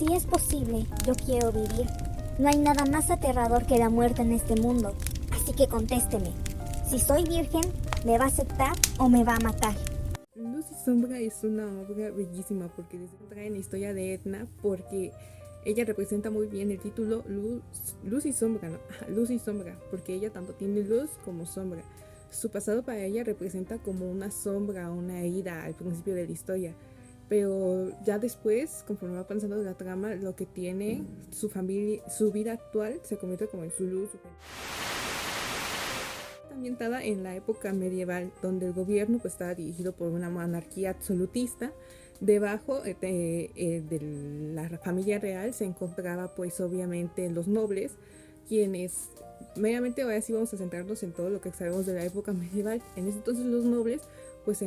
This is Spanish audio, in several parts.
si es posible, yo quiero vivir. No hay nada más aterrador que la muerte en este mundo. Así que contésteme. Si soy virgen, ¿me va a aceptar o me va a matar? Luz y Sombra es una obra bellísima porque trae en la historia de Edna, porque ella representa muy bien el título Luz y Sombra, ¿no? Luz y Sombra, porque ella tanto tiene luz como sombra. Su pasado para ella representa como una sombra, una herida al principio de la historia, pero ya después, conforme va pasando la trama, lo que tiene su familia, su vida actual se convierte como en su luz. Ambientada en la época medieval, donde el gobierno pues estaba dirigido por una monarquía absolutista. Debajo de la familia real se encontraba pues obviamente los nobles, quienes meramente ahora sí vamos a centrarnos en todo lo que sabemos de la época medieval. En ese entonces los nobles pues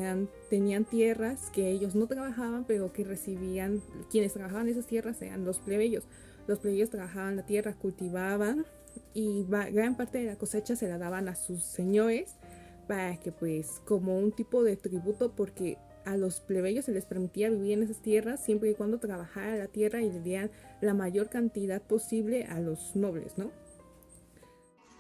tenían tierras que ellos no trabajaban, pero que recibían, quienes trabajaban esas tierras eran los plebeyos. Los plebeyos trabajaban la tierra, cultivaban, y gran parte de la cosecha se la daban a sus señores para que pues como un tipo de tributo, porque a los plebeyos se les permitía vivir en esas tierras siempre y cuando trabajara la tierra y le dieran la mayor cantidad posible a los nobles, ¿no?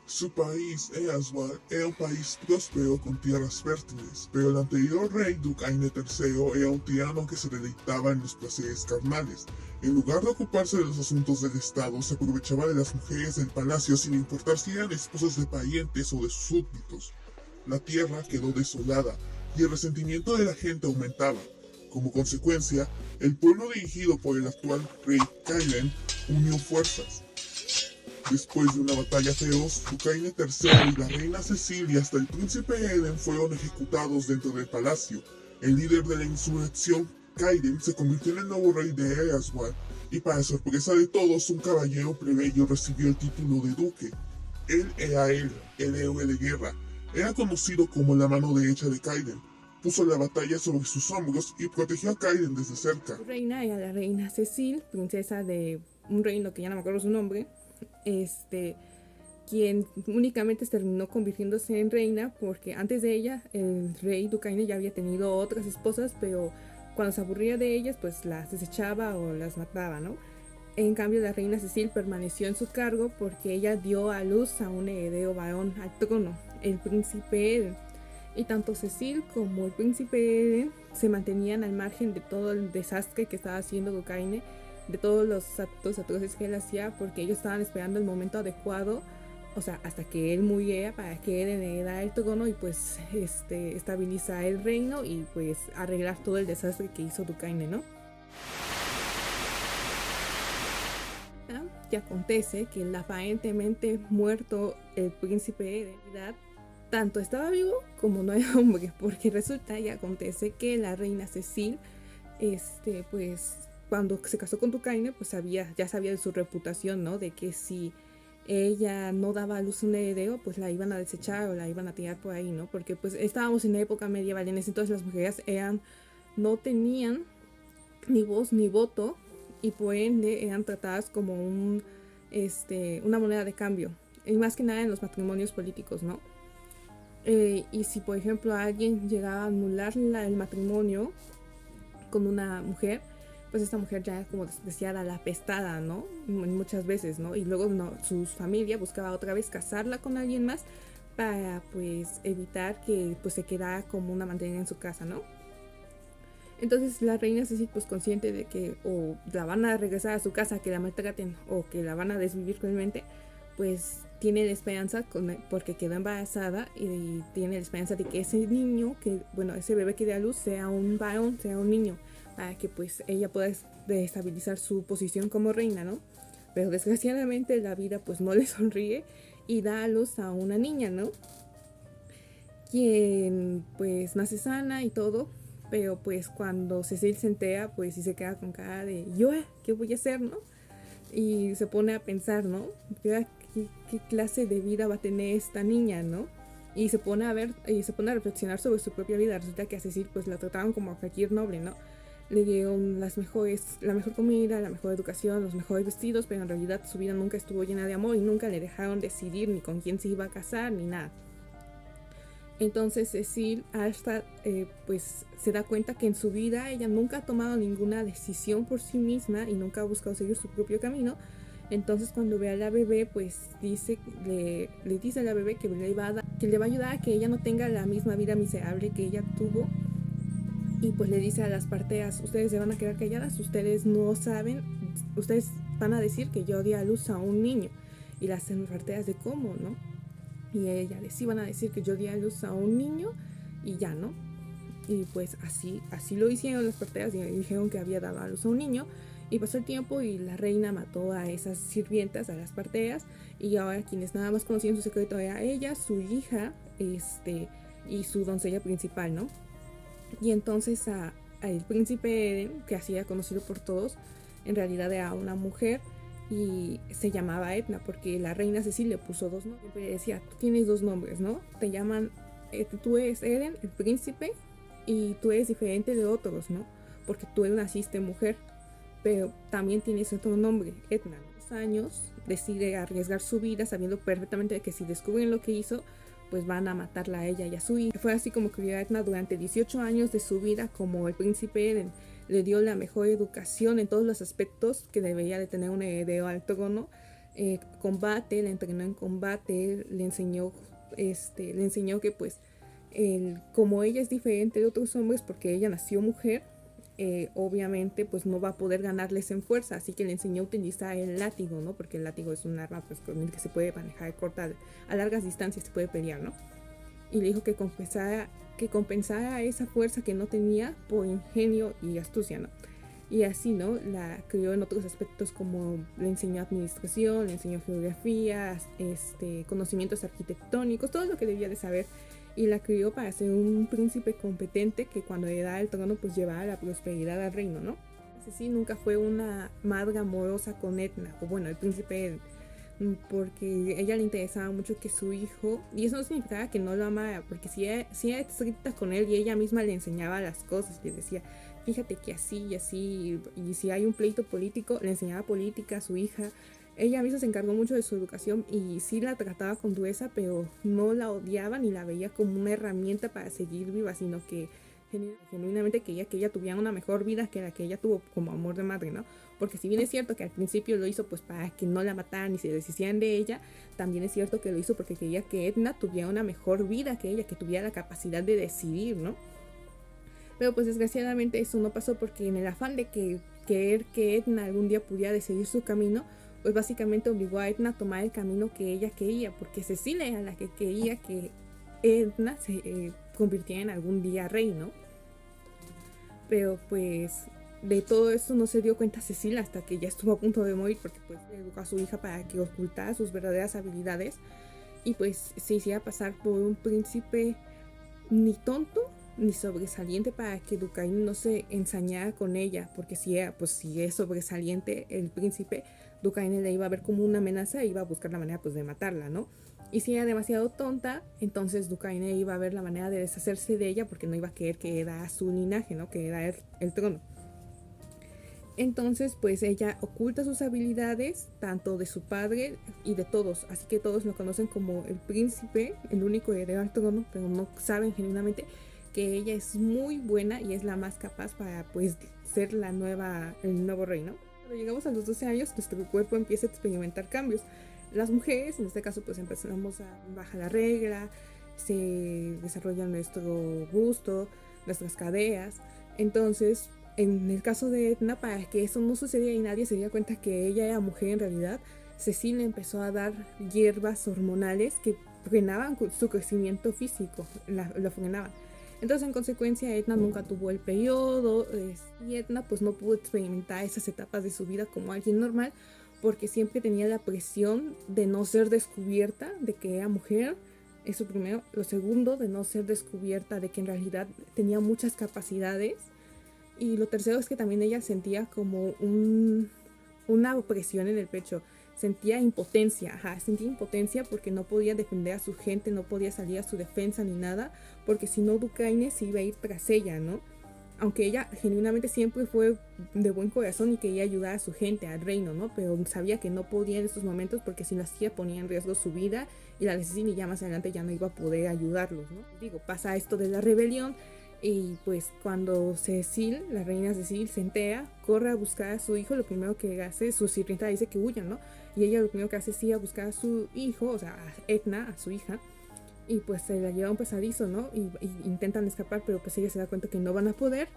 Su país, Easwar, era un país próspero con tierras fértiles, pero el anterior rey Ducaine III era un tirano que se deleitaba en los placeres carnales. En lugar de ocuparse de los asuntos del Estado, se aprovechaba de las mujeres del palacio sin importar si eran esposas de parientes o de sus súbditos. La tierra quedó desolada y el resentimiento de la gente aumentaba. Como consecuencia, el pueblo dirigido por el actual rey Kaiden unió fuerzas. Después de una batalla feroz, Ducaine III y la reina Cecilia hasta el príncipe Eden fueron ejecutados dentro del palacio. El líder de la insurrección, Kaiden, se convirtió en el nuevo rey de Easwar y para sorpresa de todos, un caballero plebeyo recibió el título de duque. Él era el héroe de guerra. Era conocido como la mano derecha de Kaiden. Puso la batalla sobre sus hombros y protegió a Kaiden desde cerca. Su reina era la reina Cecil, princesa de un reino que ya no me acuerdo su nombre, quien únicamente terminó convirtiéndose en reina porque antes de ella el rey Ducaine ya había tenido otras esposas, pero cuando se aburría de ellas pues las desechaba o las mataba, ¿no? En cambio la reina Cecil permaneció en su cargo porque ella dio a luz a un heredero varón al trono, el príncipe Eden. Y tanto Cecil como el príncipe Eden se mantenían al margen de todo el desastre que estaba haciendo Ducaine, de todos los actos atroces que él hacía, porque ellos estaban esperando el momento adecuado, o sea, hasta que él muriera para que él heredara el trono y pues estabilizar el reino y pues arreglar todo el desastre que hizo Ducaine, ¿no? Que acontece que el aparentemente muerto el príncipe Eden, en realidad, tanto estaba vivo como no era hombre, porque resulta y acontece que la reina Cecil, pues cuando se casó con Ducaine, pues ya sabía de su reputación, ¿no? De que si ella no daba a luz un heredero, pues la iban a desechar o la iban a tirar por ahí, ¿no? Porque pues estábamos en la época medieval, en ese entonces las mujeres no tenían ni voz ni voto y por ende eran tratadas como una moneda de cambio, y más que nada en los matrimonios políticos, ¿no? Y si por ejemplo alguien llegaba a anular el matrimonio con una mujer, pues esta mujer ya, como decía, era la apestada, ¿no? Muchas veces, ¿no? Y luego su familia buscaba otra vez casarla con alguien más para pues evitar que pues se quedara como una mantenida en su casa, ¿no? Entonces la reina Cecil, pues consciente de que o la van a regresar a su casa, que la maltraten, o que la van a desvivir cruelmente, pues tiene la esperanza, porque quedó embarazada, y tiene la esperanza de que ese niño, ese bebé que dé a luz sea un varón, sea un niño, para que pues ella pueda estabilizar su posición como reina, ¿no? Pero desgraciadamente la vida pues no le sonríe y da a luz a una niña, ¿no? Quien pues nace sana y todo, pero pues cuando Cecil se entera, pues sí se queda con cara de yo, ¿qué voy a hacer, no? Y se pone a pensar, ¿no? ¿Qué clase de vida va a tener esta niña, no? Y se pone a reflexionar sobre su propia vida. Resulta que a Cecil pues la trataban como a cualquier noble, ¿no? Le dieron la mejor comida, la mejor educación, los mejores vestidos, pero en realidad su vida nunca estuvo llena de amor y nunca le dejaron decidir ni con quién se iba a casar ni nada. Entonces Cecil hasta pues se da cuenta que en su vida ella nunca ha tomado ninguna decisión por sí misma y nunca ha buscado seguir su propio camino. Entonces cuando ve a la bebé, pues le dice a la bebé que que le va a ayudar a que ella no tenga la misma vida miserable que ella tuvo. Y pues le dice a las parteas, ustedes se van a quedar calladas, ustedes no saben, ustedes van a decir que yo di a luz a un niño. Y las parteas de cómo, ¿no? Y ella sí van a decir que yo di a luz a un niño y ya, ¿no? Y pues así lo hicieron las parteas y dijeron que había dado a luz a un niño. Y pasó el tiempo y la reina mató a esas sirvientas, a las parteas, y ahora quienes nada más conocían su secreto era ella, su hija, y su doncella principal, ¿no? Y entonces el príncipe Eden, que así era conocido por todos, en realidad era una mujer y se llamaba Edna, porque la reina Cecil le puso dos nombres. Siempre decía, tú tienes dos nombres, ¿no? Te llaman, tú eres Eden, el príncipe, y tú eres diferente de otros, ¿no? Porque tú naciste mujer, pero también tienes otro nombre, Edna. ¿No? 2 años decide arriesgar su vida sabiendo perfectamente que si descubren lo que hizo, pues van a matarla a ella y a su hija. Fue así como crió a Edna durante 18 años de su vida como el príncipe Eden. Le dio la mejor educación en todos los aspectos que debería de tener un heredero al trono. Combate, le entrenó en combate, le enseñó que pues como ella es diferente de otros hombres porque ella nació mujer, obviamente pues no va a poder ganarles en fuerza, así que le enseñó a utilizar el látigo, ¿no? Porque el látigo es un arma pues con el que se puede manejar a largas distancias, se puede pelear, ¿no? Y le dijo que compensara esa fuerza que no tenía por ingenio y astucia, ¿no? Y así, ¿no? La crió en otros aspectos, como le enseñó administración, le enseñó geografía, conocimientos arquitectónicos, todo lo que debía de saber, y la crió para ser un príncipe competente que cuando heredara el trono pues llevara la prosperidad al reino, ¿no? Así nunca fue una madre amorosa con Edna, o bueno, el príncipe Eden, porque a ella le interesaba mucho que su hijo, y eso no significaba que no lo amara, porque si era estricta con él y ella misma le enseñaba las cosas, le decía, fíjate que así y así, y si hay un pleito político, le enseñaba política a su hija. Ella misma se encargó mucho de su educación y sí la trataba con dureza, pero no la odiaba ni la veía como una herramienta para seguir viva, sino que genuinamente quería que ella tuviera una mejor vida que la que ella tuvo como amor de madre, ¿no? Porque si bien es cierto que al principio lo hizo pues para que no la mataran ni se deshicieran de ella, también es cierto que lo hizo porque quería que Edna tuviera una mejor vida que ella, que tuviera la capacidad de decidir, ¿no? Pero pues desgraciadamente eso no pasó, porque en el afán de querer que Edna algún día pudiera decidir su camino, pues básicamente obligó a Edna a tomar el camino que ella quería, porque Cecilia era la que quería que Edna se convirtiera en algún día rey, ¿no? Pero pues de todo esto no se dio cuenta Cecilia hasta que ya estuvo a punto de morir, porque pues educó a su hija para que ocultara sus verdaderas habilidades y pues se hiciera pasar por un príncipe ni tonto ni sobresaliente, para que Ducain no se ensañara con ella, porque si es sobresaliente el príncipe, Ducain le iba a ver como una amenaza e iba a buscar la manera pues de matarla, ¿no? Y si era demasiado tonta, entonces Ducain iba a ver la manera de deshacerse de ella, porque no iba a querer que era su linaje, ¿no? Que era el trono. Entonces pues ella oculta sus habilidades, tanto de su padre y de todos, así que todos lo conocen como el príncipe, el único heredero al trono, pero no saben genuinamente que ella es muy buena y es la más capaz para pues ser el nuevo rey, ¿no? Cuando llegamos a los 12 años, nuestro cuerpo empieza a experimentar cambios. Las mujeres, en este caso, pues empezamos a bajar la regla, se desarrolla nuestro busto, nuestras caderas. Entonces, en el caso de Edna, para que eso no sucediera y nadie se diera cuenta que ella era mujer en realidad, Cecilia empezó a dar hierbas hormonales que frenaban su crecimiento físico, lo frenaban. Entonces, en consecuencia, Edna nunca tuvo el periodo y Edna pues no pudo experimentar esas etapas de su vida como alguien normal, porque siempre tenía la presión de no ser descubierta de que era mujer. Eso primero. Lo segundo, de no ser descubierta de que en realidad tenía muchas capacidades. Y lo tercero es que también ella sentía como una opresión en el pecho. Sentía impotencia porque no podía defender a su gente, no podía salir a su defensa ni nada, porque si no Ducaine se iba a ir tras ella, ¿no? aunque ella genuinamente siempre fue de buen corazón y quería ayudar a su gente, al reino, ¿no? Pero sabía que no podía en estos momentos porque si lo hacía ponía en riesgo su vida y la de Cecil, y ya más adelante ya no iba a poder ayudarlos, ¿no? Digo, pasa esto de la rebelión y pues cuando Cecil, la reina Cecil, se entera, corre a buscar a su hijo. Lo primero que hace, su sirvienta dice que huyan, ¿no? Y ella lo primero que hace es ir a buscar a su hijo, o sea, a Edna, a su hija, y pues se la lleva a un pasadizo, ¿no? Y intentan escapar, pero pues ella se da cuenta que no van a poder.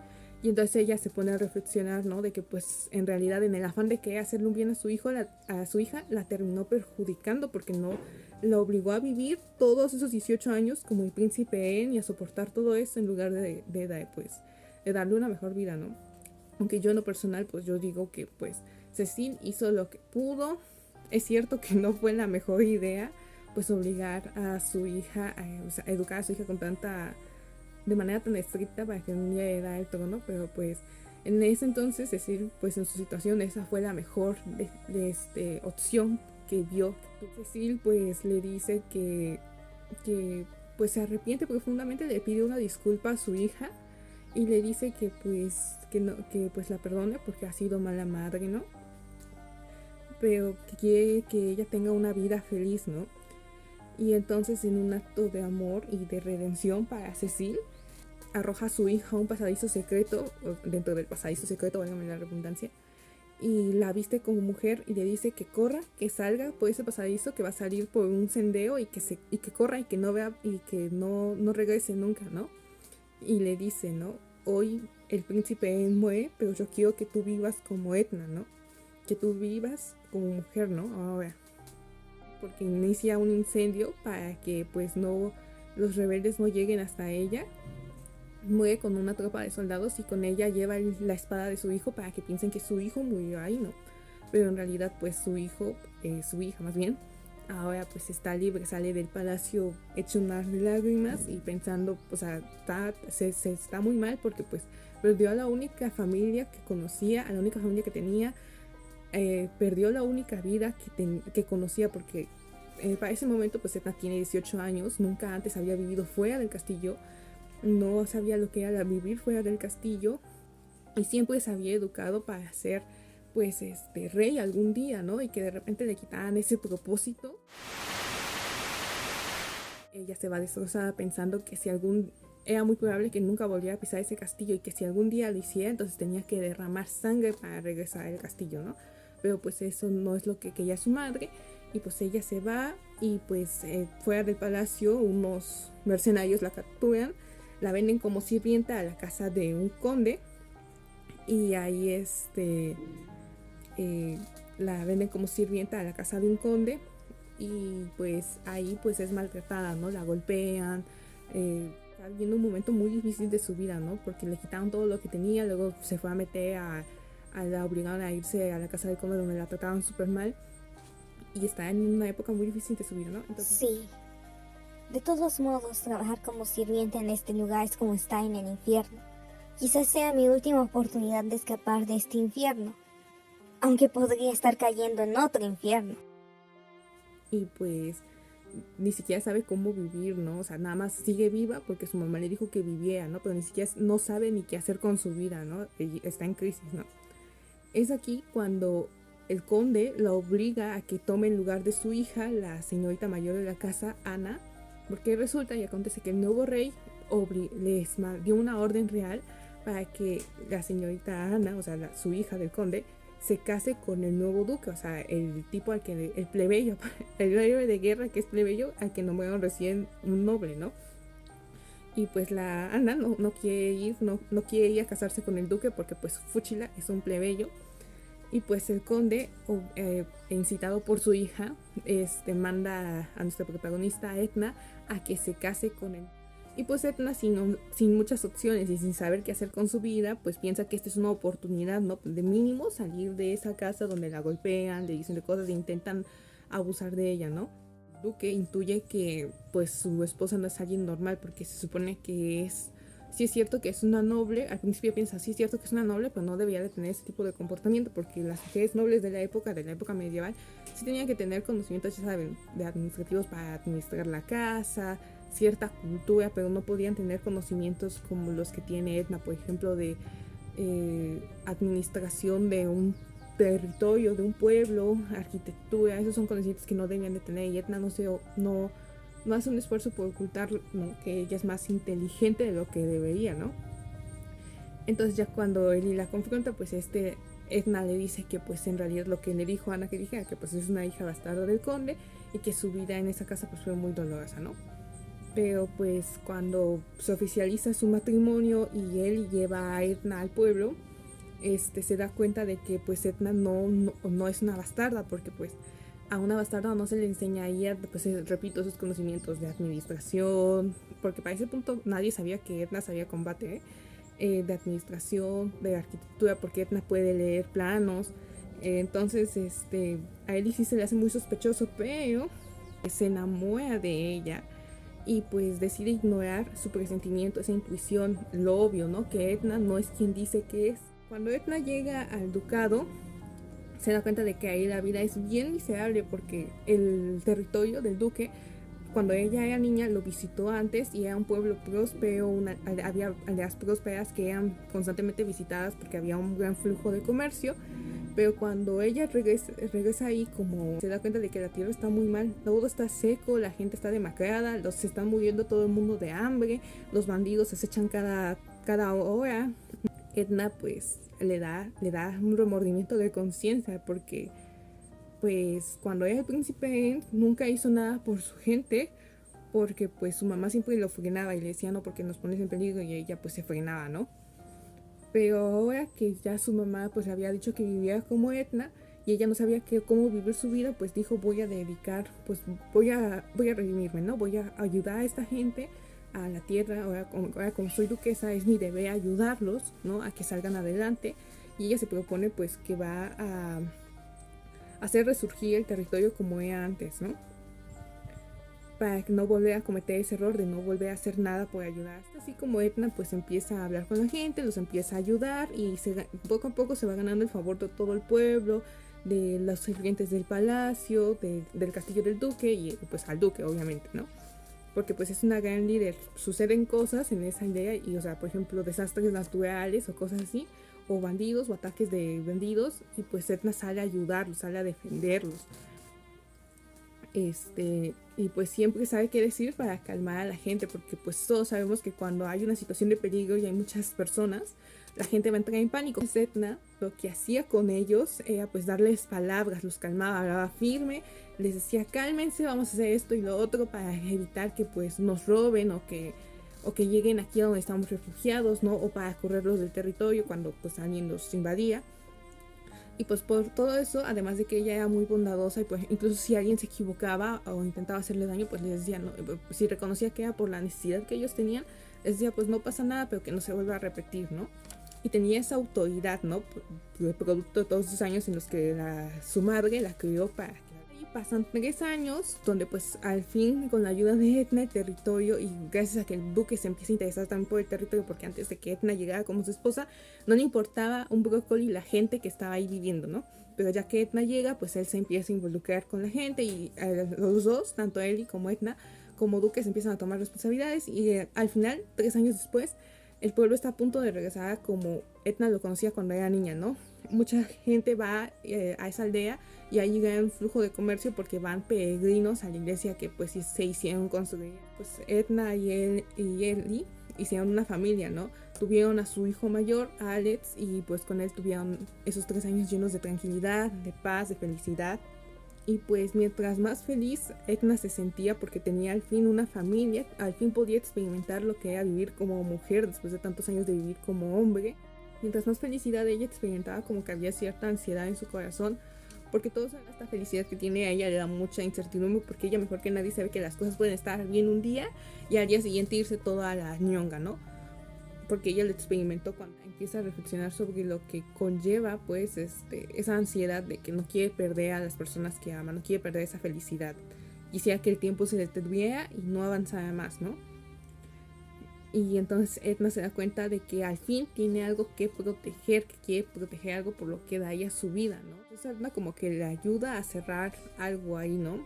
Y entonces ella se pone a reflexionar, ¿no? De que pues en realidad en el afán de querer hacerle un bien a su hijo, a su hija, la terminó perjudicando porque no la obligó a vivir todos esos 18 años como el príncipe En y a soportar todo eso en lugar pues, de darle una mejor vida, ¿no? Aunque yo en lo personal, pues yo digo que pues Cecil hizo lo que pudo. Es cierto que no fue la mejor idea pues obligar a su hija, o sea, educar a su hija de manera tan estricta para que un día heredara el trono, pero pues en ese entonces, es decir, pues en su situación esa fue la mejor opción que vio. Cecil pues le dice que pues se arrepiente profundamente, le pide una disculpa a su hija y le dice que pues la perdone porque ha sido mala madre, ¿no? Pero que quiere que ella tenga una vida feliz, ¿no? Y entonces, en un acto de amor y de redención para Cecil, arroja a su hija a un pasadizo secreto, dentro del pasadizo secreto, válgame la redundancia, y la viste como mujer y le dice que corra, que salga por ese pasadizo, que va a salir por un sendero y que corra y que no vea y que no regrese nunca, ¿no? Y le dice, ¿no? Hoy el príncipe muere, pero yo quiero que tú vivas como Edna, ¿no? Que tú vivas como mujer, ¿no? Ahora, porque inicia un incendio para que pues no, los rebeldes no lleguen hasta ella. Muere con una tropa de soldados y con ella lleva la espada de su hijo para que piensen que su hijo murió ahí, ¿no? Pero en realidad pues su hija más bien, ahora pues está libre, sale del palacio hecho unas lágrimas y pensando, o sea, se está muy mal porque pues perdió a la única familia que conocía, a la única familia que tenía. Perdió la única vida que conocía porque para ese momento pues Edna tiene 18 años, nunca antes había vivido fuera del castillo, no sabía lo que era vivir fuera del castillo y siempre se había educado para ser pues rey algún día, ¿no? Y que de repente le quitaran ese propósito. Ella se va destrozada pensando que era muy probable que nunca volviera a pisar ese castillo y que si algún día lo hiciera, entonces tenía que derramar sangre para regresar al castillo, ¿no? Pero pues eso no es lo que quería su madre y pues ella se va y pues fuera del palacio unos mercenarios la capturan, la venden como sirvienta a la casa de un conde y ahí la venden como sirvienta a la casa de un conde y pues ahí pues es maltratada, ¿no? La golpean, está viviendo un momento muy difícil de su vida, ¿no? Porque le quitaron todo lo que tenía, luego se fue a meter la obligaron a irse a la casa del conde donde la trataban súper mal y está en una época muy difícil de su vida, ¿no? Entonces, Sí. De todos modos, trabajar como sirvienta en este lugar es como estar en el infierno. Quizás sea mi última oportunidad de escapar de este infierno, aunque podría estar cayendo en otro infierno. y pues ni siquiera sabe cómo vivir, ¿no? O sea, nada más sigue viva porque su mamá le dijo que viviera, ¿no? Pero ni siquiera no sabe ni qué hacer con su vida, ¿no? Y está en crisis, ¿no? Es aquí cuando el conde la obliga a que tome el lugar de su hija, la señorita mayor de la casa, Ana, porque resulta y acontece que el nuevo rey les dio una orden real para que la señorita Ana, o sea, su hija del conde, se case con el nuevo duque, o sea, el tipo al que, el plebeyo, el héroe de guerra que es plebeyo, al que nombraron recién un noble, ¿no? Y pues la Ana no quiere ir, no quiere ir a casarse con el duque porque pues Fúchila es un plebeyo. Y pues el conde, incitado por su hija, manda a nuestra protagonista Edna a que se case con él. Y pues Edna, sin muchas opciones y sin saber qué hacer con su vida, pues piensa que esta es una oportunidad, ¿no? De mínimo salir de esa casa donde la golpean, le dicen de cosas e intentan abusar de ella, ¿no? Duque intuye que pues su esposa no es alguien normal porque se supone que sí es cierto que es una noble. Al principio piensa, sí es cierto que es una noble, pero no debería de tener ese tipo de comportamiento porque las mujeres nobles de la época medieval, sí tenían que tener conocimientos, ya saben, de administrativos para administrar la casa, cierta cultura, pero no podían tener conocimientos como los que tiene Edna, por ejemplo, de administración de un territorio, de un pueblo, arquitectura. Esos son conocimientos que no debían de tener, y Edna no hace un esfuerzo por ocultar, ¿no?, que ella es más inteligente de lo que debería, ¿no? Entonces ya cuando Ellie la confronta, pues Edna le dice que pues en realidad lo que le dijo a Anna que dijera, que pues es una hija bastarda del conde y que su vida en esa casa pues fue muy dolorosa, ¿no? Pero pues cuando se oficializa su matrimonio y él lleva a Edna al pueblo, se da cuenta de que pues Edna no es una bastarda, porque pues a una bastarda no se le enseñaría, pues repito, sus conocimientos de administración, porque para ese punto nadie sabía que Edna sabía combate, de administración, de arquitectura, porque Edna puede leer planos. Entonces a Ellie sí se le hace muy sospechoso, pero se enamora de ella y pues decide ignorar su presentimiento, esa intuición, lo obvio, ¿no? Que Edna no es quien dice que es. Cuando Edna llega al ducado, se da cuenta de que ahí la vida es bien miserable, porque el territorio del duque, cuando ella era niña, lo visitó antes y era un pueblo próspero, había aldeas prósperas que eran constantemente visitadas porque había un gran flujo de comercio. Pero cuando ella regresa ahí, como se da cuenta de que la tierra está muy mal, todo está seco, la gente está demacrada, se están muriendo todo el mundo de hambre, los bandidos se acechan cada hora. Edna pues le da un remordimiento de conciencia, porque pues cuando era el príncipe nunca hizo nada por su gente, porque pues su mamá siempre lo frenaba y le decía no, porque nos pones en peligro, y ella pues se frenaba, ¿no? Pero ahora que ya su mamá pues le había dicho que viviera como Edna y ella no sabía cómo vivir su vida, pues dijo voy a redimirme, ¿no? Voy a ayudar a esta gente, a la tierra. Ahora como soy duquesa, es mi deber ayudarlos, ¿no?, a que salgan adelante. Y ella se propone pues que va a hacer resurgir el territorio como era antes, ¿no?, para no volver a cometer ese error de no volver a hacer nada por ayudar. Así como Edna pues empieza a hablar con la gente, los empieza a ayudar, y poco a poco se va ganando el favor de todo el pueblo, de los sirvientes del palacio, del castillo del duque, y pues al duque obviamente, ¿no? Porque pues es una gran líder. Suceden cosas en esa aldea, y o sea, por ejemplo, desastres naturales o cosas así, o bandidos o ataques de bandidos, y pues Edna sale a ayudarlos, sale a defenderlos. Y pues siempre sabe qué decir para calmar a la gente, porque pues todos sabemos que cuando hay una situación de peligro y hay muchas personas, la gente va a entrar en pánico. Edna lo que hacía con ellos era pues darles palabras, los calmaba, hablaba firme, les decía cálmense, vamos a hacer esto y lo otro para evitar que pues nos roben o que lleguen aquí a donde estamos refugiados, ¿no? O para correrlos del territorio cuando pues alguien los invadía. Y pues por todo eso, además de que ella era muy bondadosa, y pues incluso si alguien se equivocaba o intentaba hacerle daño, pues les decía, no, si reconocía que era por la necesidad que ellos tenían, les decía pues no pasa nada, pero que no se vuelva a repetir, ¿no? Y tenía esa autoridad, ¿no?, producto de todos esos años en los que su madre la crió para que... Y pasan 3 años donde pues al fin, con la ayuda de Edna, el territorio, y gracias a que el duque se empieza a interesar también por el territorio, porque antes de que Edna llegara como su esposa no le importaba un brócoli la gente que estaba ahí viviendo, ¿no? Pero ya que Edna llega, pues él se empieza a involucrar con la gente, y los dos, tanto Ellie como Edna como duque, se empiezan a tomar responsabilidades, y al final, 3 años después, el pueblo está a punto de regresar como Edna lo conocía cuando era niña, ¿no? Mucha gente va a esa aldea, y hay un gran flujo de comercio porque van peregrinos a la iglesia que pues se hicieron construir. Pues Edna y Ellie hicieron una familia, ¿no? Tuvieron a su hijo mayor, Alex, y pues con él tuvieron esos 3 años llenos de tranquilidad, de paz, de felicidad. Y pues mientras más feliz Edna se sentía porque tenía al fin una familia, al fin podía experimentar lo que era vivir como mujer después de tantos años de vivir como hombre. Mientras más felicidad ella experimentaba, como que había cierta ansiedad en su corazón, porque toda esta felicidad que tiene a ella le da mucha incertidumbre, porque ella mejor que nadie sabe que las cosas pueden estar bien un día y al día siguiente irse toda a la ñonga, ¿no? Porque ella lo experimentó cuando empieza a reflexionar sobre lo que conlleva pues esa ansiedad de que no quiere perder a las personas que ama, no quiere perder esa felicidad. Quisiera que el tiempo se detuviera y no avanzara más, ¿no? Y entonces Edna se da cuenta de que al fin tiene algo que proteger, que quiere proteger algo por lo que da ella su vida, ¿no? Entonces Edna como que le ayuda a cerrar algo ahí, ¿no?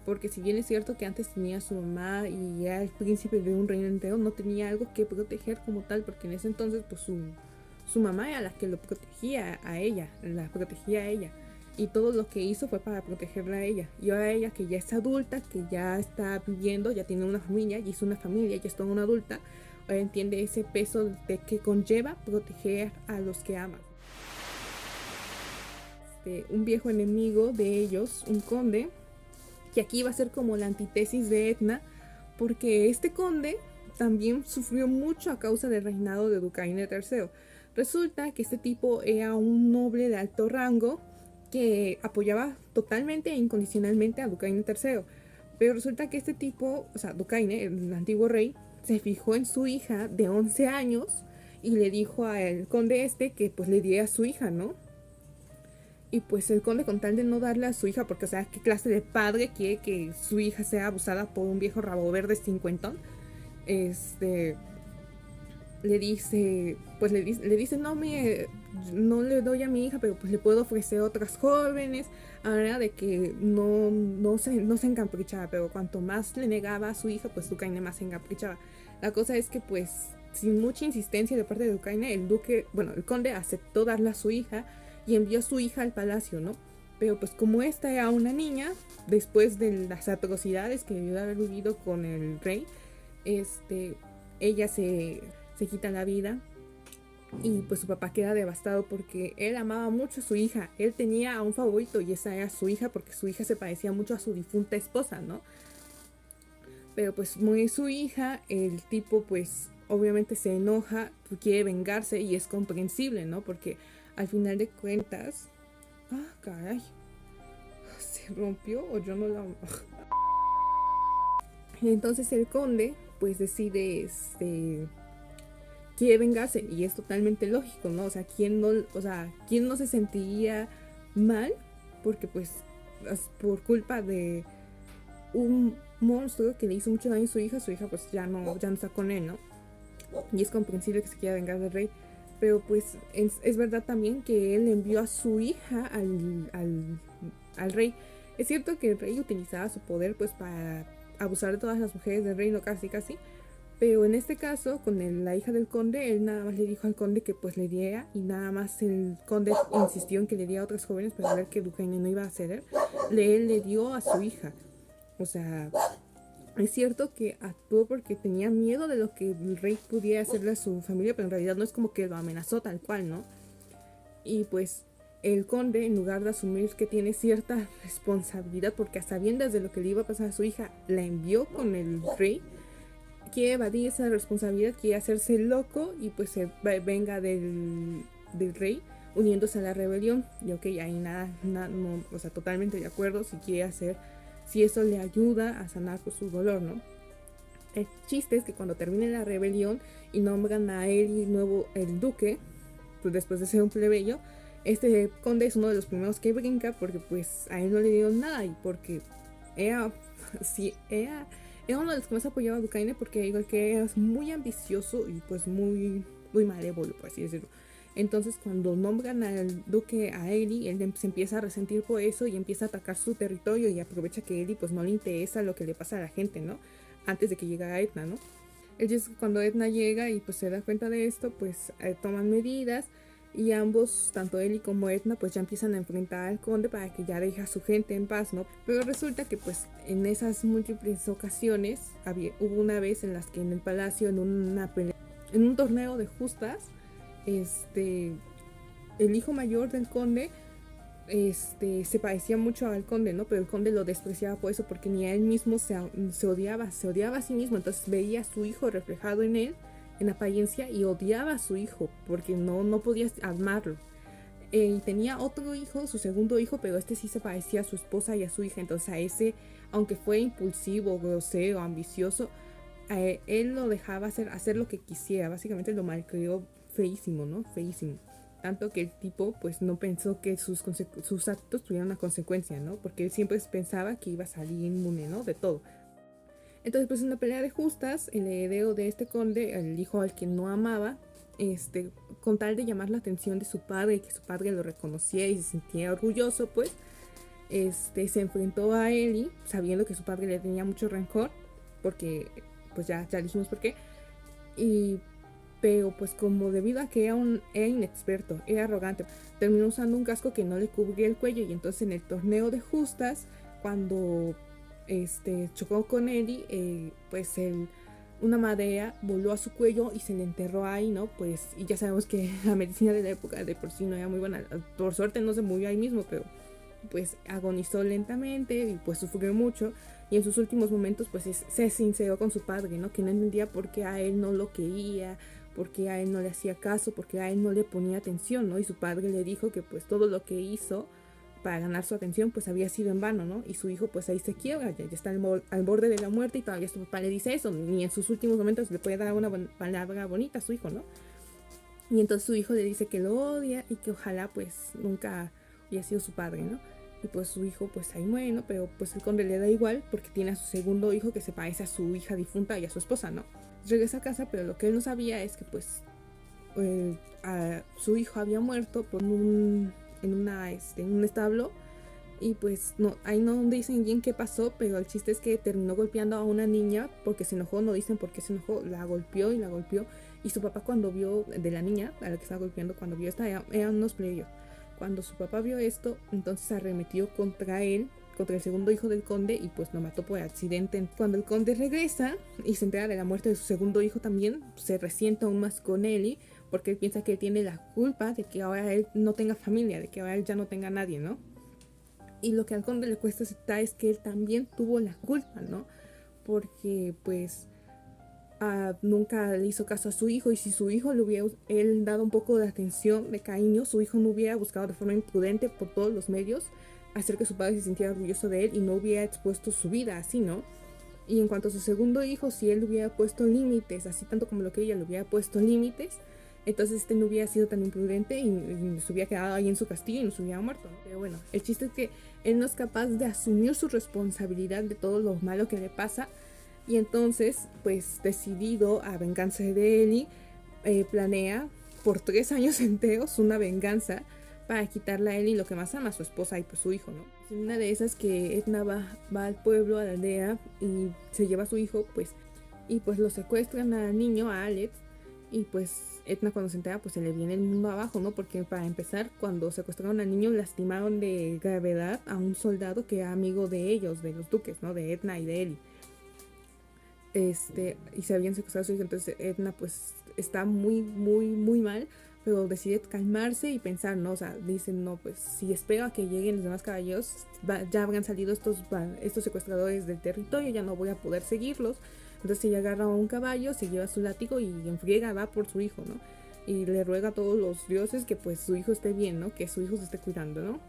porque si bien es cierto que antes tenía a su mamá y era el príncipe de un reino entero, no tenía algo que proteger como tal, porque en ese entonces pues su mamá era la que lo protegía a ella, la protegía a ella. Y todo lo que hizo fue para protegerla a ella. Y ahora ella, que ya es adulta, que ya está viviendo, ya tiene una familia, ya hizo una familia, ya es toda una adulta, ahora entiende ese peso de que conlleva proteger a los que ama. Un viejo enemigo de ellos, un conde, que aquí va a ser como la antítesis de Edna, porque este conde también sufrió mucho a causa del reinado de Ducaine III. Resulta que este tipo era un noble de alto rango que apoyaba totalmente e incondicionalmente a Ducaine III. Pero resulta que este tipo, o sea, Ducaine, el antiguo rey, se fijó en su hija de 11 años y le dijo al conde que pues le diera a su hija, ¿no? Y pues el conde, con tal de no darle a su hija, porque o sea, ¿qué clase de padre quiere que su hija sea abusada por un viejo rabo verde cincuentón? Le dice, no, mire, no le doy a mi hija, pero pues le puedo ofrecer otras jóvenes, a manera de que no se encaprichaba, pero cuanto más le negaba a su hija, pues Ducaine más se encaprichaba. La cosa es que pues, sin mucha insistencia de parte de Ducaine, el conde aceptó darle a su hija y envió a su hija al palacio, ¿no? Pero pues como esta era una niña, después de las atrocidades que debió de haber vivido con el rey, ella se quita la vida y pues su papá queda devastado porque él amaba mucho a su hija. Él tenía a un favorito y esa era su hija, porque su hija se parecía mucho a su difunta esposa, ¿no? Pero pues muere su hija, el tipo pues obviamente se enoja, quiere vengarse y es comprensible, ¿no? Porque al final de cuentas... ¡Ah, caray! ¿Se rompió o yo no la...? Entonces el conde pues decide, quiere vengarse, y es totalmente lógico, ¿no? O sea, ¿quién no se sentiría mal? Porque pues por culpa de un monstruo que le hizo mucho daño a su hija pues ya no está con él, ¿no? Y es comprensible que se quiera vengar del rey. Pero pues es verdad también que él envió a su hija al rey. Es cierto que el rey utilizaba su poder pues para abusar de todas las mujeres del reino, casi. Pero en este caso, con la hija del conde, él nada más le dijo al conde que pues le diera, y nada más el conde insistió en que le diera a otras jóvenes para ver que Ducaine no iba a ceder. Él le dio a su hija. O sea, es cierto que actuó porque tenía miedo de lo que el rey pudiera hacerle a su familia, pero en realidad no es como que lo amenazó tal cual, ¿no? Y pues el conde, en lugar de asumir que tiene cierta responsabilidad, porque a sabiendas de lo que le iba a pasar a su hija, la envió con el rey, quiere evadir esa responsabilidad, quiere hacerse loco y pues se venga del rey, uniéndose a la rebelión. Y ok, ahí nada, no, o sea, totalmente de acuerdo si eso le ayuda a sanar pues, su dolor, ¿no? El chiste es que cuando termine la rebelión y nombran a él nuevo el duque, pues después de ser un plebeyo, este conde es uno de los primeros que brinca, porque pues a él no le dieron nada, y porque era uno de los que más apoyaba a Ducaine, porque igual que era muy ambicioso y pues muy malévolo, por así decirlo. Entonces cuando nombran al duque a Eli, él se empieza a resentir por eso y empieza a atacar su territorio, y aprovecha que Eli pues no le interesa lo que le pasa a la gente, ¿no? Antes de que llegara Edna, ¿no? Entonces cuando Edna llega y pues se da cuenta de esto, pues toman medidas, y ambos, tanto Eli como Edna, pues ya empiezan a enfrentar al conde para que ya deje a su gente en paz, ¿no? Pero resulta que pues en esas múltiples ocasiones, hubo una vez en las que en el palacio, en un torneo de justas, el hijo mayor del conde se parecía mucho al conde, ¿no? Pero el conde lo despreciaba por eso, porque ni a él mismo se odiaba a sí mismo. Entonces veía a su hijo reflejado en él, en apariencia, y odiaba a su hijo porque no podía amarlo. Y tenía otro hijo, su segundo hijo, pero sí se parecía a su esposa y a su hija. Entonces a ese, aunque fue impulsivo, grosero, ambicioso, él lo dejaba hacer lo que quisiera. Básicamente lo malcrió feísimo, ¿no? Feísimo. Tanto que el tipo pues no pensó que sus actos tuvieran una consecuencia, ¿no? Porque él siempre pensaba que iba a salir inmune, ¿no? De todo. Entonces pues en una pelea de justas, el heredero de este conde, el hijo al que no amaba, con tal de llamar la atención de su padre y que su padre lo reconociera y se sintiera orgulloso, pues se enfrentó a Ellie sabiendo que su padre le tenía mucho rencor, porque pues ya dijimos por qué, pero pues como debido a que era inexperto, era arrogante, terminó usando un casco que no le cubría el cuello, y entonces en el torneo de justas, cuando chocó con Ellie, pues una madera voló a su cuello y se le enterró ahí, ¿no? Pues, y ya sabemos que la medicina de la época de por sí no era muy buena. Por suerte no se murió ahí mismo, pero pues agonizó lentamente y pues sufrió mucho. Y en sus últimos momentos pues se sinceró con su padre, ¿no? Que no entendía por qué a él no lo quería, por qué a él no le hacía caso, por qué a él no le ponía atención, ¿no? Y su padre le dijo que pues todo lo que hizo para ganar su atención pues había sido en vano, ¿no? Y su hijo pues ahí se quiebra, ya está al borde de la muerte, y todavía su papá le dice eso, ni en sus últimos momentos le puede dar una palabra bonita a su hijo, ¿no? Y entonces su hijo le dice que lo odia y que ojalá pues nunca hubiera sido su padre, ¿no? Y pues su hijo pues ahí muere, ¿no? Pero pues el conde le da igual porque tiene a su segundo hijo que se parece a su hija difunta y a su esposa, ¿no? Regresa a casa, pero lo que él no sabía es que pues su hijo había muerto en un establo, y pues no, ahí no dicen bien qué pasó, pero el chiste es que terminó golpeando a una niña porque se enojó, no dicen por qué se enojó, la golpeó, y su papá cuando vio, de la niña a la que estaba golpeando, cuando vio esta, eran unos plebeyos, cuando su papá vio esto, entonces arremetió contra él, contra el segundo hijo del conde, y pues lo mató por accidente. Cuando el conde regresa y se entera de la muerte de su segundo hijo también, se resiente aún más con Ellie, porque él piensa que él tiene la culpa de que ahora él no tenga familia, de que ahora él ya no tenga nadie, ¿no? Y lo que al conde le cuesta aceptar es que él también tuvo la culpa, ¿no? Porque pues nunca le hizo caso a su hijo, y si su hijo le hubiera él dado un poco de atención, de cariño, su hijo no hubiera buscado de forma imprudente por todos los medios hacer que su padre se sintiera orgulloso de él y no hubiera expuesto su vida así, ¿no? Y en cuanto a su segundo hijo, si él hubiera puesto límites, así tanto como lo que ella le hubiera puesto límites, entonces no hubiera sido tan imprudente y se hubiera quedado ahí en su castillo y no se hubiera muerto, ¿no? Pero bueno, el chiste es que él no es capaz de asumir su responsabilidad de todo lo malo que le pasa, y entonces, pues decidido a venganza de Ellie, planea por 3 años enteros una venganza para quitarle a Ellie lo que más ama, su esposa y pues su hijo, ¿no? En una de esas que Edna va al pueblo, a la aldea, y se lleva a su hijo, pues, y pues lo secuestran al niño, a Alex, y pues Edna cuando se entera pues se le viene el mundo abajo, ¿no? Porque para empezar, cuando secuestraron al niño, lastimaron de gravedad a un soldado que era amigo de ellos, de los duques, ¿no? De Edna y de Ellie. Y se habían secuestrado a su hijo, entonces Edna pues está muy mal, pero decide calmarse y pensar, ¿no? O sea, dicen, no, pues si espero a que lleguen los demás caballeros, ya habrán salido estos secuestradores del territorio, ya no voy a poder seguirlos. Entonces ella agarra a un caballo, se lleva su látigo y en friega va por su hijo, ¿no? Y le ruega a todos los dioses que pues su hijo esté bien, ¿no? Que su hijo se esté cuidando, ¿no?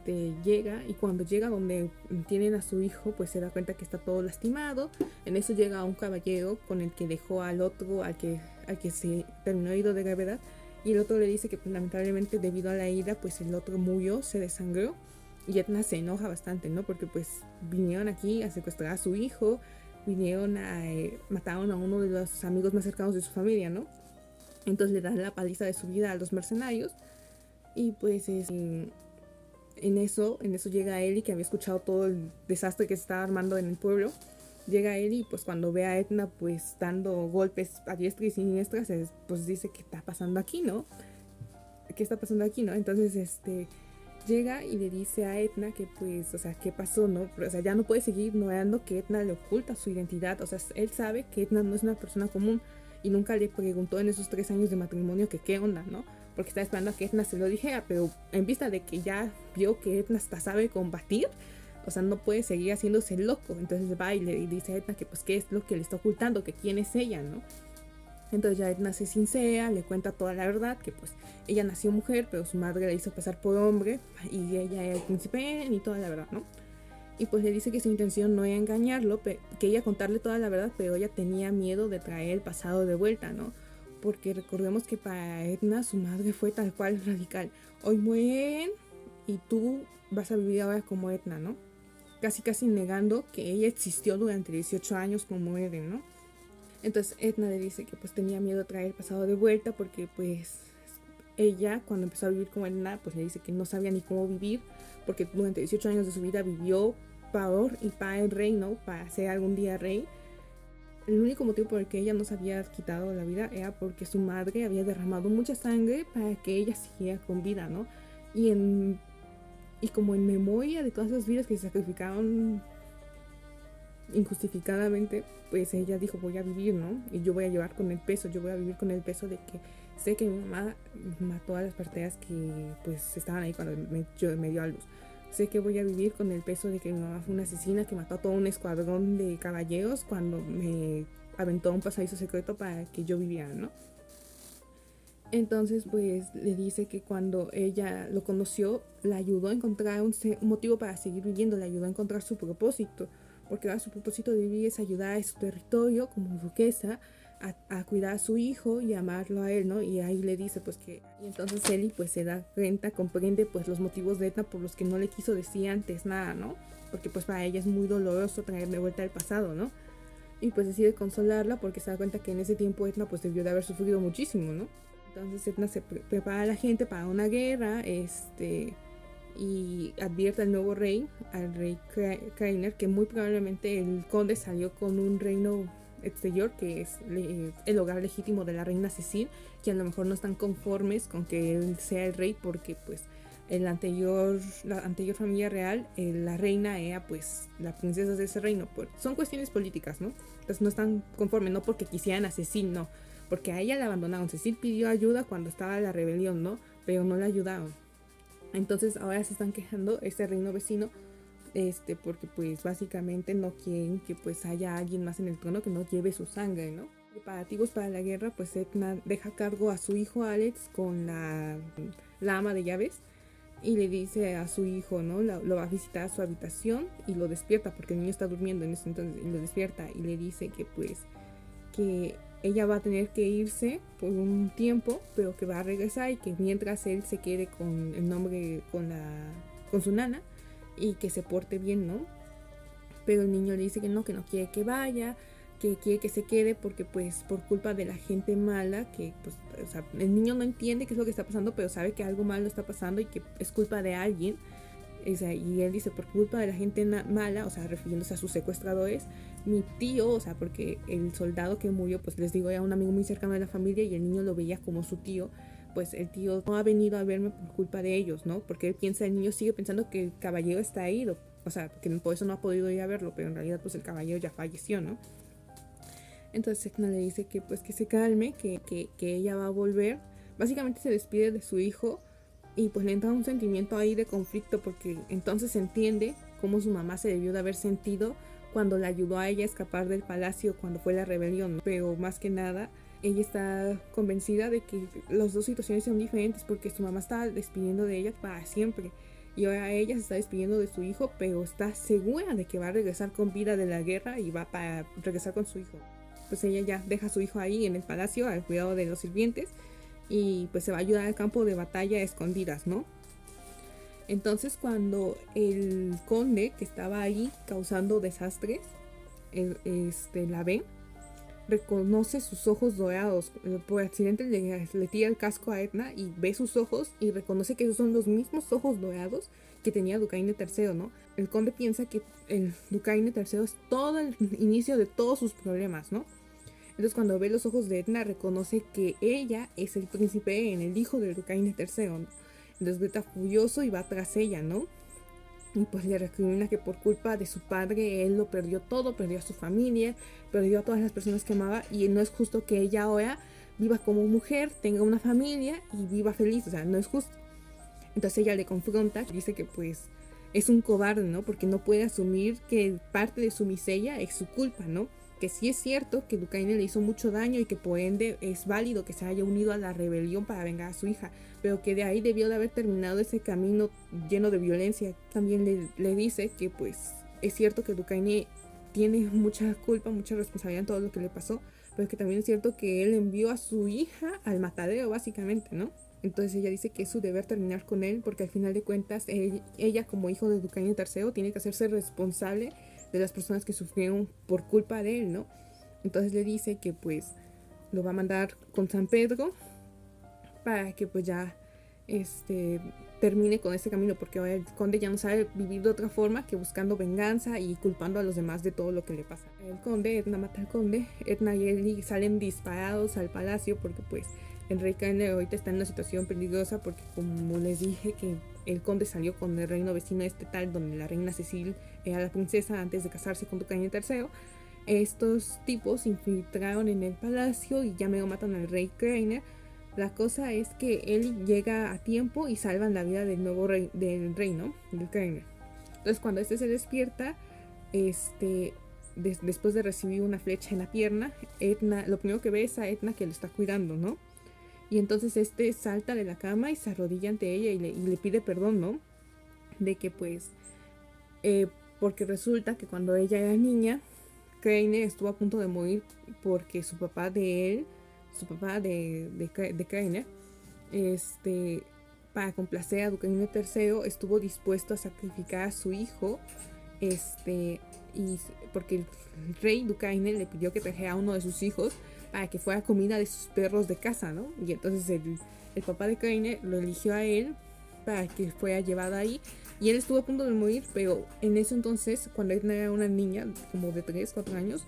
Llega, y cuando llega donde tienen a su hijo, pues se da cuenta que está todo lastimado. En eso llega un caballero con el que dejó al otro, al que se terminó herido de gravedad, y el otro le dice que pues, lamentablemente debido a la herida pues el otro murió, se desangró, y Edna se enoja bastante, ¿no? Porque pues vinieron aquí a secuestrar a su hijo, mataron a uno de los amigos más cercanos de su familia, ¿no? Entonces le dan la paliza de su vida a los mercenarios, y pues en eso llega Ellie, que había escuchado todo el desastre que se estaba armando en el pueblo. Llega Ellie y pues cuando ve a Edna pues dando golpes a diestra y siniestra, pues dice, ¿qué está pasando aquí, no? ¿Qué está pasando aquí, no? Entonces llega y le dice a Edna que pues, o sea, ¿qué pasó, no? O sea, ya no puede seguir ignorando que Edna le oculta su identidad. O sea, él sabe que Edna no es una persona común, y nunca le preguntó en esos 3 años de matrimonio que qué onda, ¿no? Porque está esperando a que Edna se lo dijera, pero en vista de que ya vio que Edna hasta sabe combatir, o sea, no puede seguir haciéndose loco. Entonces va y le dice a Edna que pues qué es lo que le está ocultando, que quién es ella, ¿no? Entonces ya Edna se sincera, le cuenta toda la verdad, que pues ella nació mujer, pero su madre la hizo pasar por hombre, y ella era el príncipe y toda la verdad, ¿no? Y pues le dice que su intención no era engañarlo, que ella contarle toda la verdad, pero ella tenía miedo de traer el pasado de vuelta, ¿no? Porque recordemos que para Edna su madre fue tal cual radical. Hoy mueren y tú vas a vivir ahora como Edna, ¿no? Casi negando que ella existió durante 18 años como Eren, ¿no? Entonces Edna le dice que pues tenía miedo de traer el pasado de vuelta porque pues ella cuando empezó a vivir con Edna, pues le dice que no sabía ni cómo vivir, porque durante 18 años de su vida vivió por y para el reino, para ser algún día rey. El único motivo por el que ella no se había quitado la vida era porque su madre había derramado mucha sangre para que ella siguiera con vida, ¿no? Y como en memoria de todas las vidas que se sacrificaron injustificadamente, pues ella dijo, voy a vivir, ¿no? Y yo voy a llevar con el peso, yo voy a vivir con el peso de que sé que mi mamá mató a las parteras que pues estaban ahí cuando me dio a luz. Sé que voy a vivir con el peso de que mi mamá fue una asesina que mató a todo un escuadrón de caballeros cuando me aventó a un pasadizo secreto para que yo viviera, ¿no? Entonces pues le dice que cuando ella lo conoció, la ayudó a encontrar un motivo para seguir viviendo, le ayudó a encontrar su propósito, porque ahora su propósito de vivir es ayudar a su territorio como duquesa a cuidar a su hijo y amarlo a él, ¿no? Y ahí le dice pues que... Y entonces Ellie pues se da cuenta, comprende pues los motivos de Edna por los que no le quiso decir antes nada, ¿no? Porque pues para ella es muy doloroso traer de vuelta al pasado, ¿no? Y pues decide consolarla porque se da cuenta que en ese tiempo Edna pues debió de haber sufrido muchísimo, ¿no? Entonces Edna se prepara a la gente para una guerra, y advierte al nuevo rey, al rey Crainer, que muy probablemente el conde salió con un reino exterior que es el hogar legítimo de la reina Cecil, que a lo mejor no están conformes con que él sea el rey porque pues la anterior familia real, la reina era pues la princesa de ese reino. Son cuestiones políticas, ¿no? Entonces no están conformes, no porque quisieran a Cecil, no, porque a ella la abandonaron. Cecil pidió ayuda cuando estaba la rebelión, ¿no? Pero no la ayudaron. Entonces ahora se están quejando este reino vecino, porque pues básicamente no quieren que pues haya alguien más en el trono que no lleve su sangre, ¿no? Preparativos para la guerra, pues Edna deja a cargo a su hijo Alex con la ama de llaves y le dice a su hijo, ¿no? Lo va a visitar a su habitación y lo despierta porque el niño está durmiendo en ese entonces, y lo despierta y le dice que pues que ella va a tener que irse por un tiempo, pero que va a regresar y que mientras él se quede con el nombre, con su nana y que se porte bien, ¿no? Pero el niño le dice que no quiere que vaya, que quiere que se quede porque pues por culpa de la gente mala, que pues, o sea, el niño no entiende qué es lo que está pasando, pero sabe que algo malo está pasando y que es culpa de alguien. O sea, y él dice, por culpa de la gente mala, o sea, refiriéndose a sus secuestradores, mi tío, o sea, porque el soldado que murió, pues les digo, era un amigo muy cercano de la familia y el niño lo veía como su tío, pues el tío no ha venido a verme por culpa de ellos, ¿no? Porque él piensa, el niño sigue pensando que el caballero está ido, o sea, que por eso no ha podido ir a verlo, pero en realidad pues el caballero ya falleció, ¿no? Entonces Edna le dice que pues que se calme, que ella va a volver. Básicamente se despide de su hijo y pues le entra un sentimiento ahí de conflicto porque entonces entiende cómo su mamá se debió de haber sentido cuando la ayudó a ella a escapar del palacio cuando fue la rebelión, pero más que nada ella está convencida de que las dos situaciones son diferentes porque su mamá está despidiendo de ella para siempre y ahora ella se está despidiendo de su hijo, pero está segura de que va a regresar con vida de la guerra y va para regresar con su hijo. Pues ella ya deja a su hijo ahí en el palacio al cuidado de los sirvientes y pues se va a ayudar al campo de batalla a escondidas, ¿no? Entonces cuando el conde que estaba ahí causando desastres, la ve, reconoce sus ojos dorados. Por accidente le tira el casco a Edna y ve sus ojos y reconoce que esos son los mismos ojos dorados que tenía Duquesne III, ¿no? El conde piensa que el Duquesne III es todo el inicio de todos sus problemas, ¿no? Entonces cuando ve los ojos de Edna reconoce que ella es el príncipe en el hijo del Duquesne III, ¿no? Entonces grita furioso y va tras ella, ¿no? Y pues le recrimina que por culpa de su padre él lo perdió todo, perdió a su familia, perdió a todas las personas que amaba y no es justo que ella ahora viva como mujer, tenga una familia y viva feliz, o sea, no es justo. Entonces ella le confronta, dice que pues es un cobarde, ¿no? Porque no puede asumir que parte de su miseria es su culpa, ¿no? Que sí es cierto que Duquesne le hizo mucho daño y que por ende es válido que se haya unido a la rebelión para vengar a su hija, pero que de ahí debió de haber terminado ese camino lleno de violencia. También le dice que pues es cierto que Duquesne tiene mucha culpa, mucha responsabilidad en todo lo que le pasó, pero que también es cierto que él envió a su hija al matadero básicamente, ¿no? Entonces ella dice que es su deber terminar con él porque al final de cuentas ella como hijo de Duquesne III tiene que hacerse responsable de las personas que sufrieron por culpa de él, ¿no? Entonces le dice que pues lo va a mandar con San Pedro para que pues ya termine con este camino, porque ahora el conde ya no sabe vivir de otra forma que buscando venganza y culpando a los demás de todo lo que le pasa. El conde, Edna mata al conde, Edna y Ellie salen disparados al palacio porque pues el rey Krainer ahorita está en una situación peligrosa porque, como les dije, que el conde salió con el reino vecino tal donde la reina Cecil era la princesa antes de casarse con Ducaine III. Estos tipos se infiltraron en el palacio y ya me lo matan al rey Krainer. La cosa es que él llega a tiempo y salvan la vida del nuevo rey del reino, del Krainer. Entonces cuando se despierta, después de recibir una flecha en la pierna, Edna, lo primero que ve es a Edna que lo está cuidando, ¿no? Y entonces salta de la cama y se arrodilla ante ella y le pide perdón, ¿no? De que pues, porque resulta que cuando ella era niña, Krainer estuvo a punto de morir porque su papá de Krainer, para complacer a Ducaine III, estuvo dispuesto a sacrificar a su hijo, y porque el rey Ducaine le pidió que trajera a uno de sus hijos para que fuera comida de sus perros de casa, ¿no? Y entonces el papá de Krainer lo eligió a él para que fuera llevado ahí. Y él estuvo a punto de morir, pero en eso entonces, cuando Edna era una niña, como de 3, 4 años,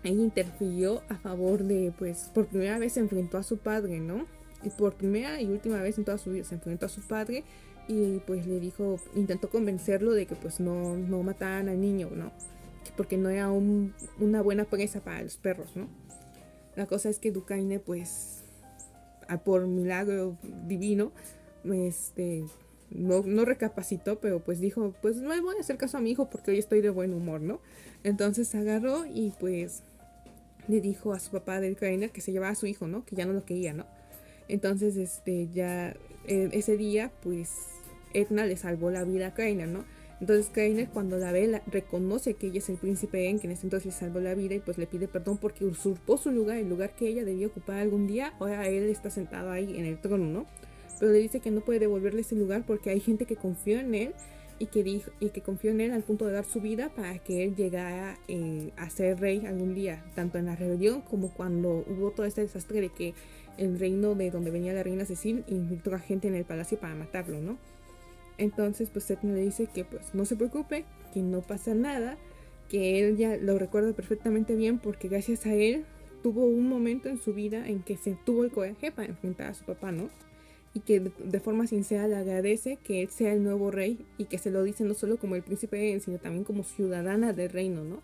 ella interfirió a favor de, pues, por primera vez se enfrentó a su padre, ¿no? Y por primera y última vez en toda su vida se enfrentó a su padre y pues le dijo, intentó convencerlo de que pues no mataran al niño, ¿no? Porque no era una buena presa para los perros, ¿no? La cosa es que Ducaine, pues, por milagro divino, no recapacitó, pero pues dijo, pues no voy a hacer caso a mi hijo porque hoy estoy de buen humor, ¿no? Entonces agarró y pues le dijo a su papá del Krainer que se llevaba a su hijo, ¿no? Que ya no lo quería, ¿no? Entonces, ese día, pues, Edna le salvó la vida a Krainer, ¿no? Entonces Krainer, cuando la ve, reconoce que ella es el príncipe En, que en ese entonces le salvó la vida, y pues le pide perdón porque usurpó su lugar, el lugar que ella debía ocupar algún día. Ahora él está sentado ahí en el trono, ¿no? Pero le dice que no puede devolverle ese lugar porque hay gente que confió en él y que confió en él al punto de dar su vida para que él llegara a ser rey algún día, tanto en la rebelión como cuando hubo todo este desastre de que el reino de donde venía la reina Cecil infiltró a gente en el palacio para matarlo, ¿no? Entonces pues Edna le dice que pues no se preocupe, que no pasa nada, que él ya lo recuerda perfectamente bien porque gracias a él tuvo un momento en su vida en que se tuvo el coraje para enfrentar a su papá, ¿no? Y que de forma sincera le agradece que él sea el nuevo rey y que se lo dice no solo como el príncipe, sino también como ciudadana del reino, ¿no?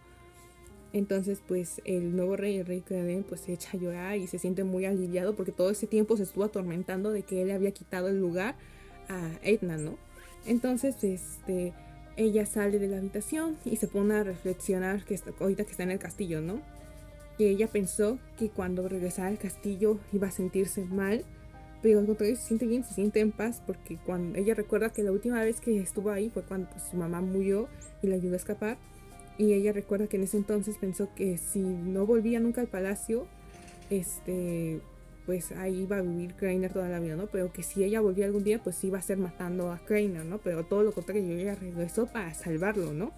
Entonces pues el nuevo rey, el rey Krainer, pues se echa a llorar y se siente muy aliviado porque todo ese tiempo se estuvo atormentando de que él le había quitado el lugar a Edna, ¿no? Entonces ella sale de la habitación y se pone a reflexionar ahorita que está en el castillo, ¿no? Que ella pensó que cuando regresara al castillo iba a sentirse mal, pero al contrario se siente bien, se siente en paz porque cuando ella recuerda que la última vez que estuvo ahí fue cuando pues, su mamá murió y la ayudó a escapar, y ella recuerda que en ese entonces pensó que si no volvía nunca al palacio, pues ahí iba a vivir Krainer toda la vida, ¿no? Pero que si ella volvía algún día, pues iba a ser matando a Krainer, ¿no? Pero todo lo contrario, ella regresó para salvarlo, ¿no?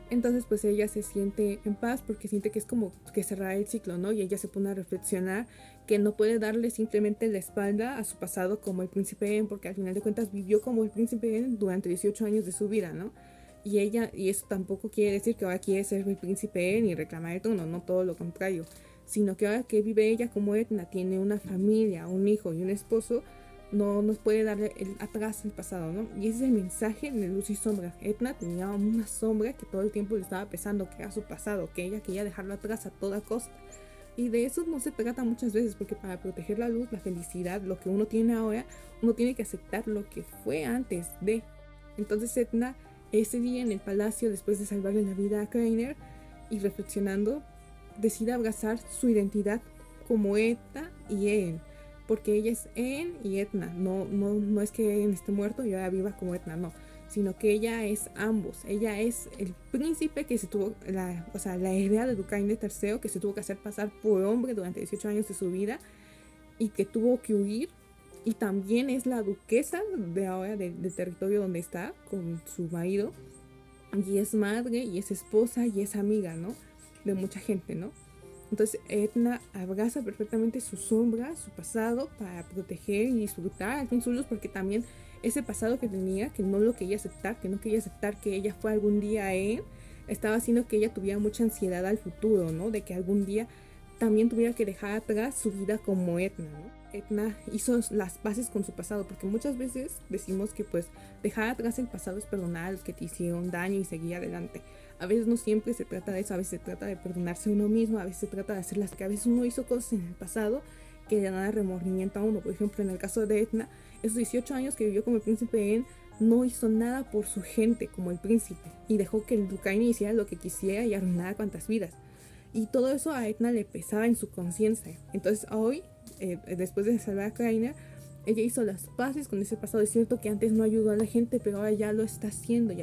Entonces pues ella se siente en paz porque siente que es como que cerrar el ciclo, ¿no? Y ella se pone a reflexionar que no puede darle simplemente la espalda a su pasado como el príncipe En, porque al final de cuentas vivió como el príncipe En durante 18 años de su vida, ¿no? Y eso tampoco quiere decir que ahora quiere ser el príncipe En y reclamar el trono, no, todo lo contrario, sino que ahora que vive ella como Edna, tiene una familia, un hijo y un esposo, no nos puede darle atrás el pasado, ¿no? Y ese es el mensaje de Luz y Sombra. Edna tenía una sombra que todo el tiempo le estaba pesando, que era su pasado, que ella quería dejarlo atrás a toda costa. Y de eso no se trata muchas veces, porque para proteger la luz, la felicidad, lo que uno tiene ahora, uno tiene que aceptar lo que fue antes de. Entonces Edna, ese día en el palacio, después de salvarle la vida a Krainer, y reflexionando, decide abrazar su identidad como Edna y En, porque ella es En y Edna, no es que En esté muerto y ahora viva como Edna, no, sino que ella es ambos. Ella es el príncipe que se tuvo, la heredera de Ducaine III, que se tuvo que hacer pasar por hombre durante 18 años de su vida y que tuvo que huir, y también es la duquesa de ahora del territorio donde está con su marido, y es madre y es esposa y es amiga, ¿no? De mucha gente, ¿no? Entonces Edna abraza perfectamente su sombra, su pasado, para proteger y disfrutar al fin su luz, porque también ese pasado que tenía, que no lo quería aceptar, que no quería aceptar que ella fue algún día él, estaba haciendo que ella tuviera mucha ansiedad al futuro, ¿no? De que algún día también tuviera que dejar atrás su vida como Edna, ¿no? Edna hizo las paces con su pasado, porque muchas veces decimos que pues dejar atrás el pasado es perdonar a los que te hicieron daño y seguir adelante. A veces no siempre se trata de eso, a veces se trata de perdonarse a uno mismo, a veces se trata de hacer las que a veces uno hizo cosas en el pasado que le dan remordimiento a uno. Por ejemplo, en el caso de Edna, esos 18 años que vivió como el príncipe En, no hizo nada por su gente como el príncipe y dejó que el Ducaine hiciera lo que quisiera y arruinara cuantas vidas. Y todo eso a Edna le pesaba en su conciencia. Entonces hoy, después de salvar a Krainer, ella hizo las paces con ese pasado. Es cierto que antes no ayudó a la gente, pero ahora ya lo está haciendo.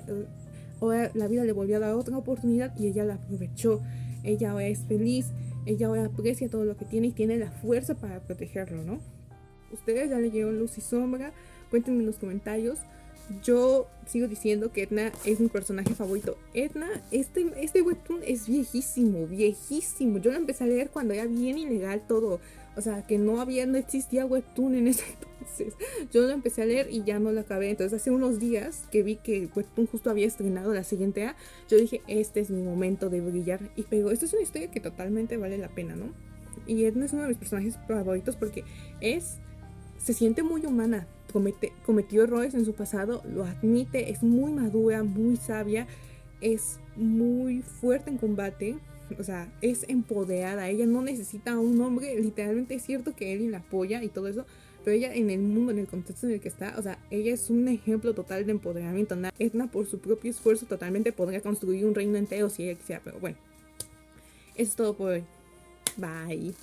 Ahora la vida le volvió a dar otra oportunidad y ella la aprovechó. Ella ahora es feliz, ella ahora aprecia todo lo que tiene y tiene la fuerza para protegerlo, ¿no? Ustedes ya leyeron Luz y Sombra, cuéntenme en los comentarios. Yo sigo diciendo que Edna es mi personaje favorito. Edna, este webtoon es viejísimo, viejísimo. Yo lo empecé a leer cuando era bien ilegal todo. O sea, que no existía webtoon en ese entonces. Yo lo empecé a leer y ya no lo acabé. Entonces hace unos días que vi que webtoon justo había estrenado la siguiente A, yo dije, este es mi momento de brillar. Pero esta es una historia que totalmente vale la pena, ¿no? Y Edna es uno de mis personajes favoritos porque se siente muy humana. Cometió errores en su pasado, lo admite, es muy madura, muy sabia, es muy fuerte en combate, o sea, es empoderada. Ella no necesita a un hombre, literalmente es cierto que él la apoya y todo eso, pero ella en el mundo, en el contexto en el que está, o sea, ella es un ejemplo total de empoderamiento. Edna por su propio esfuerzo totalmente podría construir un reino entero si ella quisiera, pero bueno, eso es todo por hoy. Bye.